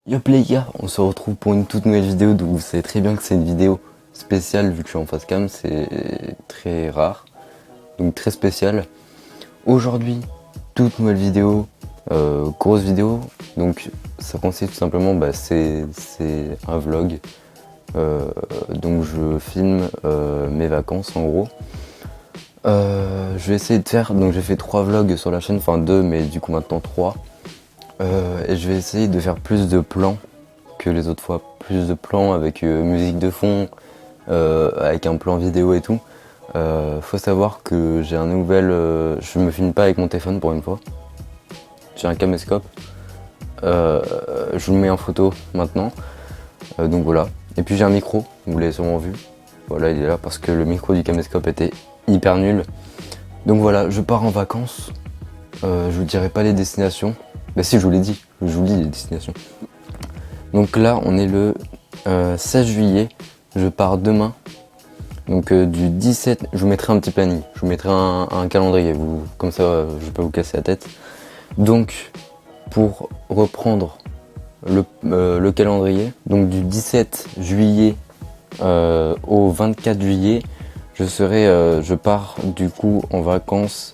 Yop les gars, on se retrouve pour une toute nouvelle vidéo, donc vous savez très bien que c'est une vidéo spéciale vu que je suis en face cam, c'est très rare, donc très spécial. Aujourd'hui, toute nouvelle vidéo, grosse vidéo, donc ça consiste tout simplement, c'est un vlog, donc je filme mes vacances en gros. Je vais essayer de faire, donc j'ai fait 3 vlogs sur la chaîne, enfin 2 mais du coup maintenant 3. Et je vais essayer de faire plus de plans que les autres fois, plus de plans avec musique de fond, avec un plan vidéo et tout. Faut savoir que j'ai un nouvel, je me filme pas avec mon téléphone pour une fois. J'ai un caméscope. Je vous le mets en photo maintenant. Donc voilà. Et puis j'ai un micro, vous l'avez sûrement vu. Voilà, il est là parce que le micro du caméscope était hyper nul. Donc voilà, je pars en vacances. Je vous dirai pas les destinations. Bah si, je vous l'ai dit, je vous dis les destinations. Donc là, on est le 16 juillet, je pars demain. Donc du 17, je vous mettrai un petit planning, je vous mettrai un calendrier, comme ça je vais pas vous casser la tête. Donc pour reprendre le calendrier, donc du 17 juillet au 24 juillet, je pars du coup en vacances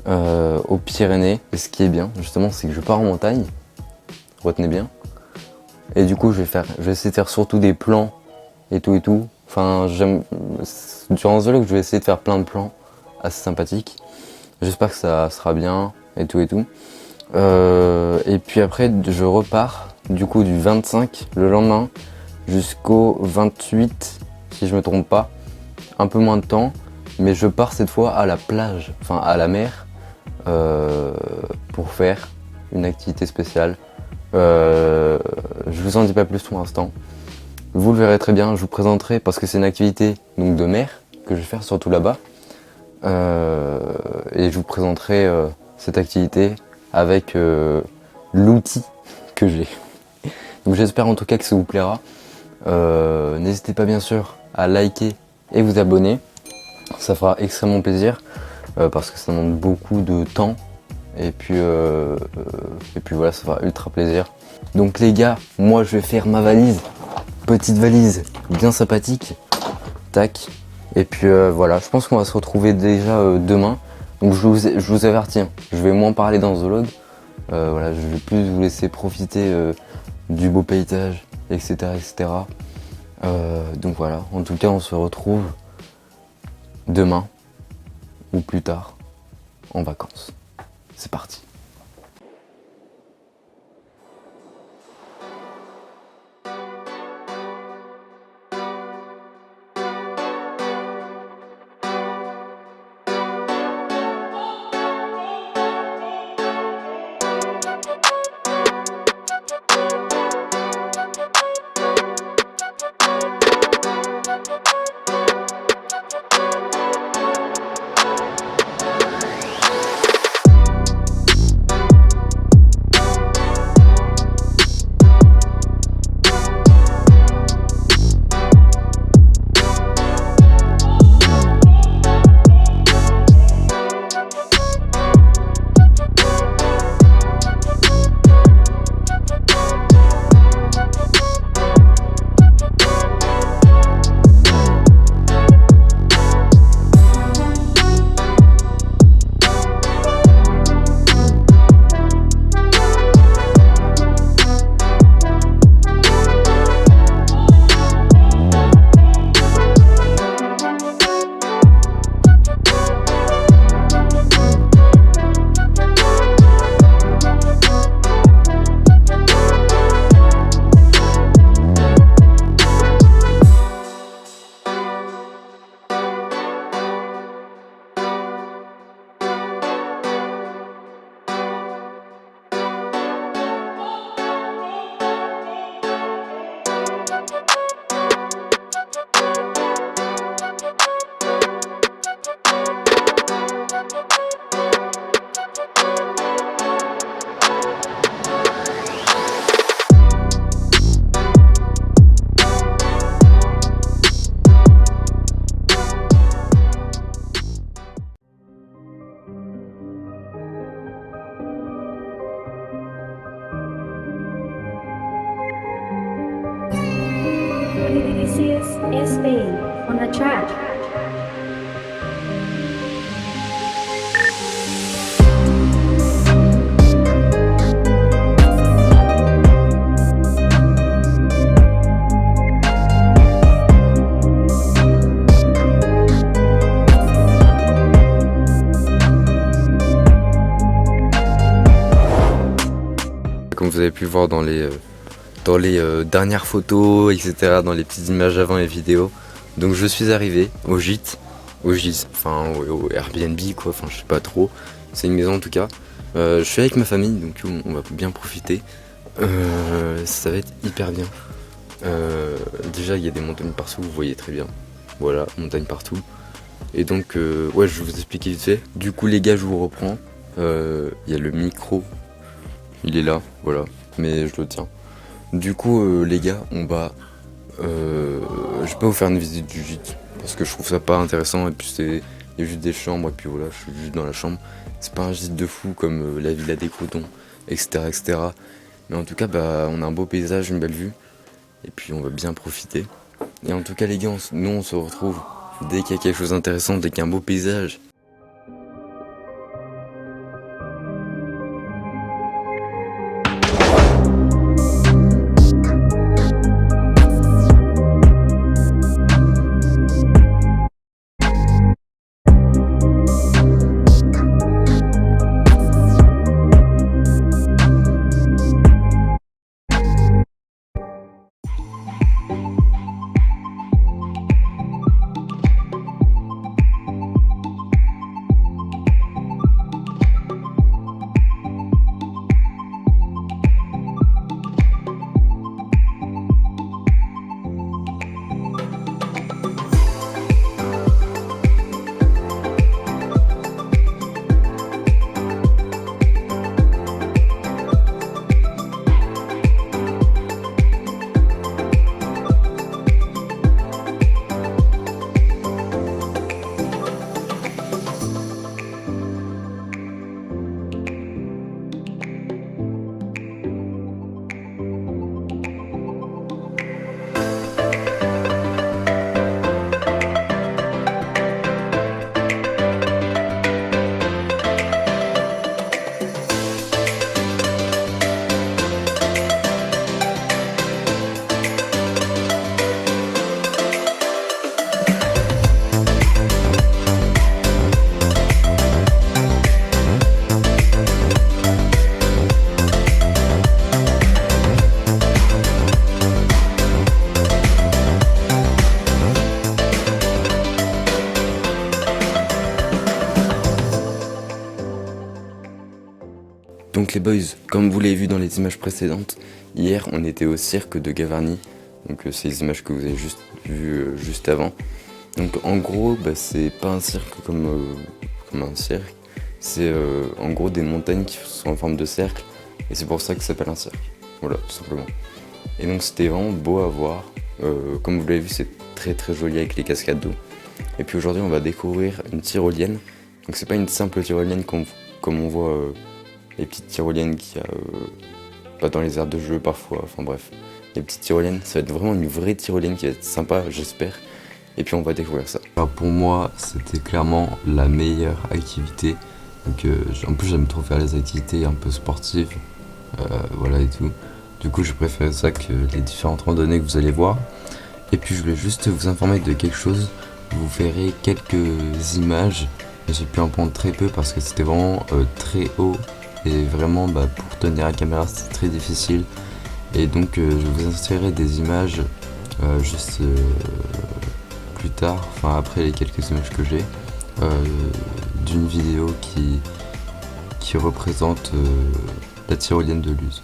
aux Pyrénées. Et ce qui est bien justement, c'est que je pars en montagne, retenez bien. Et du coup je vais essayer de faire surtout des plans et tout. Enfin durant ce vlog je vais essayer de faire plein de plans assez sympathiques. J'espère que ça sera bien et tout. Et puis après je repars du coup du 25 le lendemain jusqu'au 28 si je me trompe pas. Un peu moins de temps, mais je pars cette fois à la plage, enfin à la mer, pour faire une activité spéciale. Je vous en dis pas plus pour l'instant. Vous le verrez très bien, je vous présenterai parce que c'est une activité donc de mer que je vais faire surtout là-bas. Et je vous présenterai cette activité avec l'outil que j'ai. Donc j'espère en tout cas que ça vous plaira. N'hésitez pas bien sûr à liker et vous abonner. Ça fera extrêmement plaisir parce que ça demande beaucoup de temps. Et puis voilà, ça fera ultra plaisir. Donc les gars, moi je vais faire ma valise. Petite valise bien sympathique. Tac. Et puis voilà, je pense qu'on va se retrouver déjà demain. Donc je vous avertis, hein, je vais moins parler dans ce vlog. Voilà, je vais plus vous laisser profiter du beau paysage, etc. Donc voilà, en tout cas on se retrouve demain ou plus tard en vacances. C'est parti. is SB on the track. Comme vous avez pu le voir dans les dernières photos, etc., dans les petites images avant les vidéos. Donc je suis arrivé au gîte, enfin au Airbnb quoi, enfin je sais pas trop. C'est une maison en tout cas. Je suis avec ma famille, donc on va bien profiter. Ça va être hyper bien. Déjà il y a des montagnes partout, vous voyez très bien. Voilà, montagnes partout. Et donc ouais, je vais vous expliquer vite fait. Du coup les gars, je vous reprends. Il y a le micro. Il est là, voilà, mais je le tiens. Du coup, les gars, on va. Je vais pas vous faire une visite du gîte parce que je trouve ça pas intéressant. Et puis il y a juste des chambres et puis voilà, je suis juste dans la chambre. C'est pas un gîte de fou comme la Villa des Cotons, etc., etc. Mais en tout cas, bah, on a un beau paysage, une belle vue, et puis on va bien profiter. Et en tout cas, les gars, nous on se retrouve dès qu'il y a quelque chose d'intéressant, dès qu'il y a un beau paysage. Donc les boys, comme vous l'avez vu dans les images précédentes, hier on était au cirque de Gavarnie. Donc c'est les images que vous avez juste vues juste avant. Donc en gros, bah, c'est pas un cirque comme un cirque. C'est en gros des montagnes qui sont en forme de cercle. Et c'est pour ça que ça s'appelle un cirque. Voilà, tout simplement. Et donc c'était vraiment beau à voir. Comme vous l'avez vu, c'est très très joli avec les cascades d'eau. Et puis aujourd'hui on va découvrir une tyrolienne. Donc c'est pas une simple tyrolienne comme on voit les petites tyroliennes qu'il y a pas dans les aires de jeu parfois, enfin bref. Les petites tyroliennes, ça va être vraiment une vraie tyrolienne qui va être sympa, j'espère. Et puis on va découvrir ça. Alors pour moi, c'était clairement la meilleure activité. Donc en plus j'aime trop faire les activités un peu sportives, voilà et tout. Du coup je préfère ça que les différentes randonnées que vous allez voir. Et puis je voulais juste vous informer de quelque chose. Vous verrez quelques images. J'ai pu en prendre très peu parce que c'était vraiment très haut. Et vraiment pour tenir la caméra c'est très difficile. Et donc je vous insérerai des images juste plus tard, enfin après les quelques images que j'ai, d'une vidéo qui représente la tyrolienne de Luz.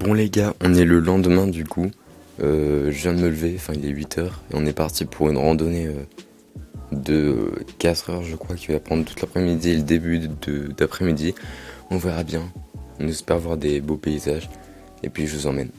Bon les gars, on est le lendemain du coup. Je viens de me lever, enfin il est 8h et on est parti pour une randonnée de 4 heures je crois, qui va prendre toute l'après-midi et le début d'après-midi. On verra bien, on espère voir des beaux paysages et puis je vous emmène.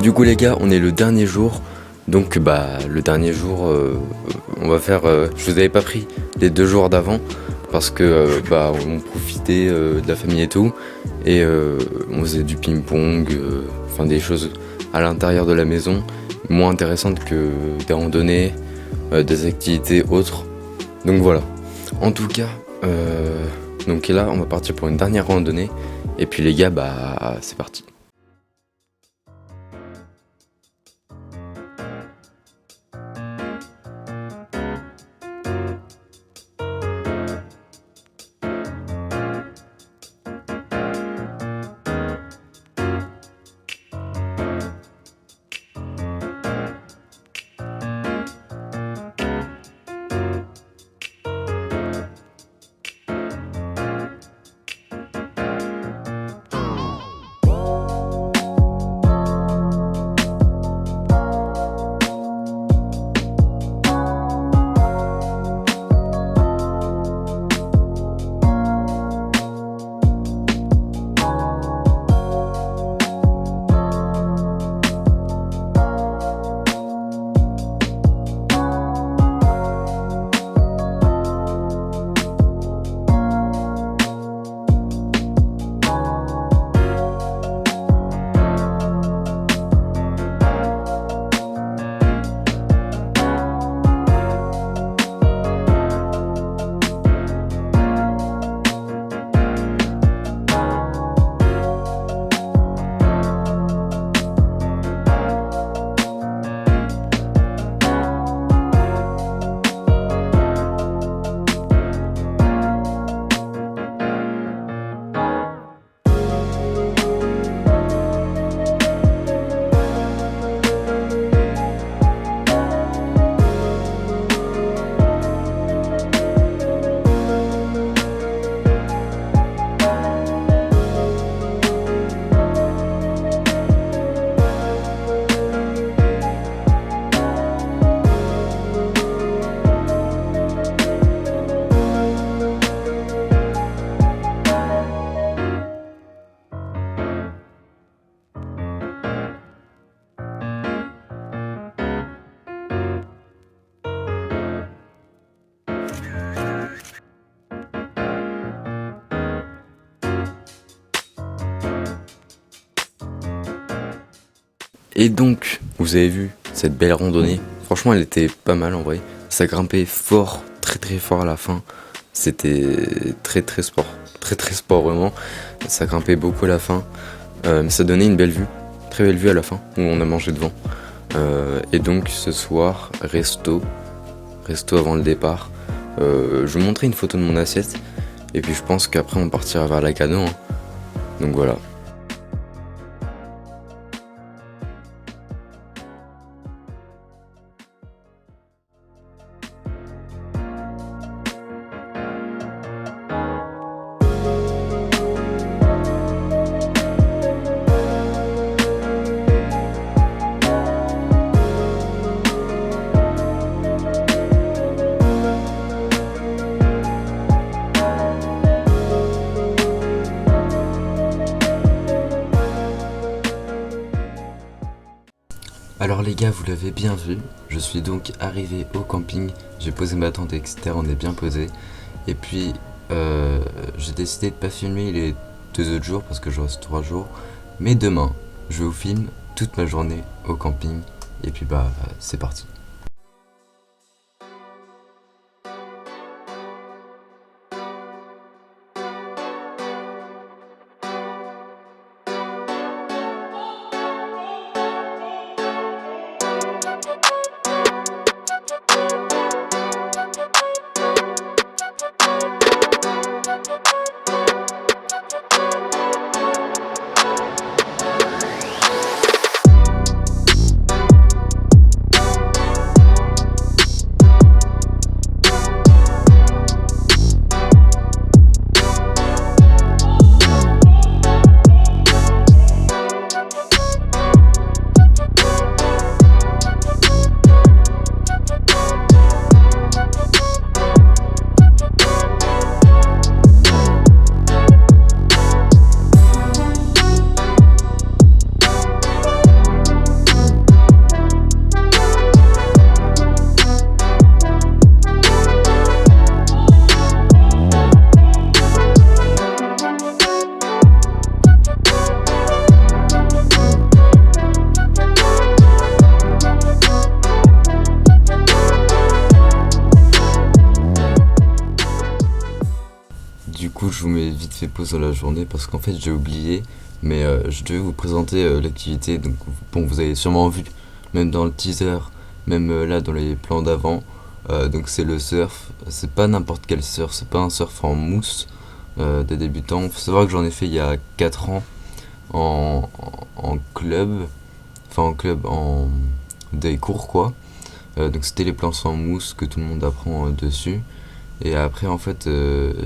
Du coup les gars, on est le dernier jour, donc le dernier jour, on va faire, je vous avais pas pris les 2 jours d'avant, parce que on profitait de la famille et tout, et on faisait du ping-pong, enfin des choses à l'intérieur de la maison, moins intéressantes que des randonnées, des activités autres, donc voilà. En tout cas, donc là on va partir pour une dernière randonnée, et puis les gars, c'est parti. Et donc, vous avez vu cette belle randonnée, Franchement, elle était pas mal en vrai. Ça grimpait fort, très très fort à la fin. C'était très sport. Très sport vraiment. Ça grimpait beaucoup à la fin. Mais ça donnait une belle vue. Très belle vue à la fin, où on a mangé devant. Et donc ce soir, resto avant le départ. Je vous montrerai une photo de mon assiette. Et puis je pense qu'après on partira vers la Cano. Donc voilà. Alors les gars, vous l'avez bien vu, je suis donc arrivé au camping, j'ai posé ma tente, etc. On est bien posé. Et puis j'ai décidé de pas filmer les 2 autres jours parce que je reste 3 jours. Mais demain, je vous filme toute ma journée au camping. Et puis bah c'est parti. Du coup, je vous mets vite fait pause dans la journée parce qu'en fait, j'ai oublié, mais je devais vous présenter l'activité. Donc, bon, vous avez sûrement vu, même dans le teaser, même là dans les plans d'avant. Donc, c'est le surf. C'est pas n'importe quel surf, c'est pas un surf en mousse des débutants. Faut savoir que j'en ai fait il y a 4 ans en club, en des cours quoi. Donc, c'était les planches en mousse que tout le monde apprend dessus. Et après, en fait,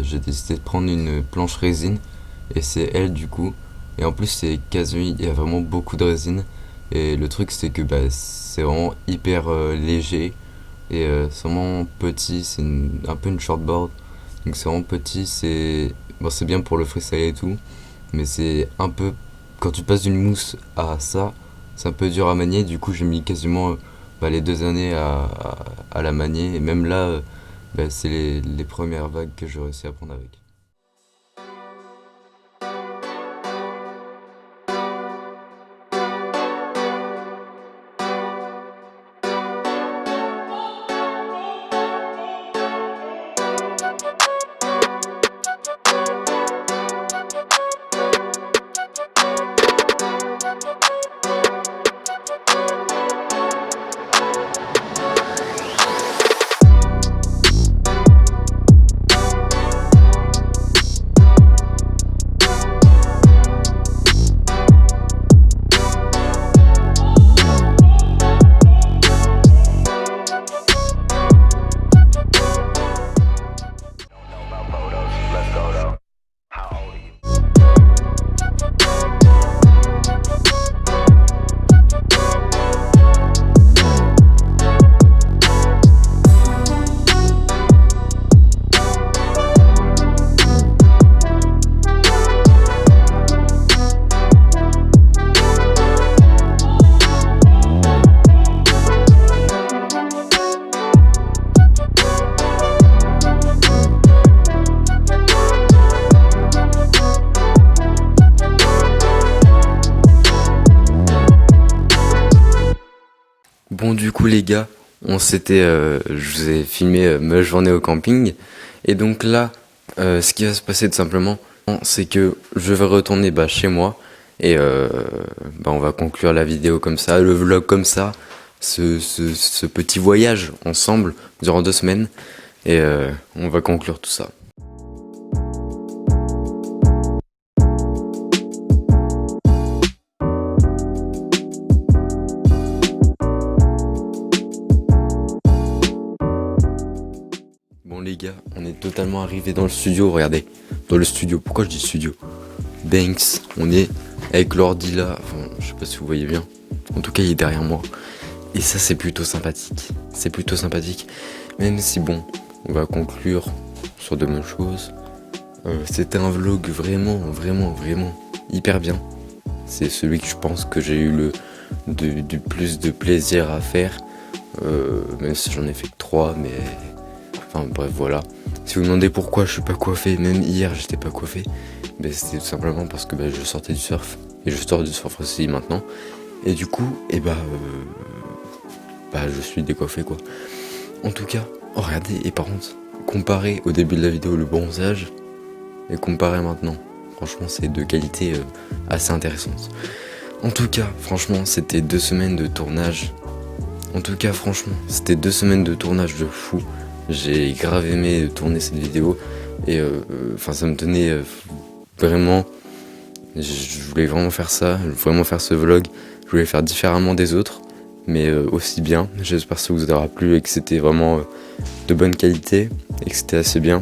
j'ai décidé de prendre une planche résine. Et c'est elle, du coup. Et en plus, c'est quasi, il y a vraiment beaucoup de résine. Et le truc, c'est que bah, c'est vraiment hyper léger. Et c'est vraiment petit. C'est un peu une shortboard. Donc c'est vraiment petit. Bon, c'est bien pour le freestyle et tout. Mais c'est un peu. Quand tu passes d'une mousse à ça, c'est un peu dur à manier. Du coup, j'ai mis quasiment bah, les 2 années à la manier. Et même là. Bah, c'est les premières vagues que j'ai réussi à prendre avec. Bon du coup les gars, je vous ai filmé ma journée au camping. Et donc là, ce qui va se passer tout simplement, c'est que je vais retourner chez moi. Et on va conclure la vidéo comme ça, le vlog comme ça, ce petit voyage ensemble durant 2 semaines. Et on va conclure tout ça. Bon les gars, on est totalement arrivé dans le studio, regardez. Dans le studio, pourquoi je dis studio? Banks, on est avec l'ordi là, enfin, je sais pas si vous voyez bien. En tout cas, il est derrière moi. Et ça, c'est plutôt sympathique. C'est plutôt sympathique. Même si bon, on va conclure sur de bonnes choses. C'était un vlog vraiment hyper bien. C'est celui que je pense que j'ai eu du plus de plaisir à faire. Même si j'en ai fait que 3, mais... Enfin bref, voilà. Si vous me demandez pourquoi je suis pas coiffé, même hier j'étais pas coiffé, c'était tout simplement parce que je sortais du surf. Et je sors du surf aussi maintenant. Et du coup, je suis décoiffé quoi. En tout cas, regardez, et par contre, comparé au début de la vidéo le bronzage, et comparé maintenant, franchement c'est de qualité assez intéressante. En tout cas, franchement, c'était 2 semaines de tournage. C'était 2 semaines de tournage de fou. J'ai grave aimé tourner cette vidéo. Et ça me tenait vraiment. Je voulais vraiment faire ça, vraiment faire ce vlog. Je voulais faire différemment des autres, mais aussi bien. J'espère que ça vous aura plu et que c'était vraiment de bonne qualité et que c'était assez bien.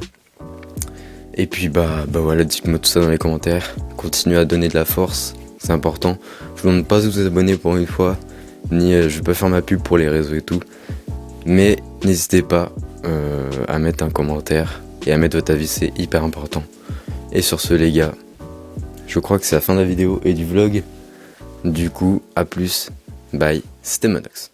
Et puis voilà, dites-moi tout ça dans les commentaires. Continuez à donner de la force, c'est important. Je vous demande pas de vous abonner pour une fois, ni je vais pas faire ma pub pour les réseaux et tout. Mais n'hésitez pas à mettre un commentaire et à mettre votre avis, c'est hyper important. Et sur ce les gars, je crois que c'est la fin de la vidéo et du vlog. Du coup, à plus, bye, c'était Monox.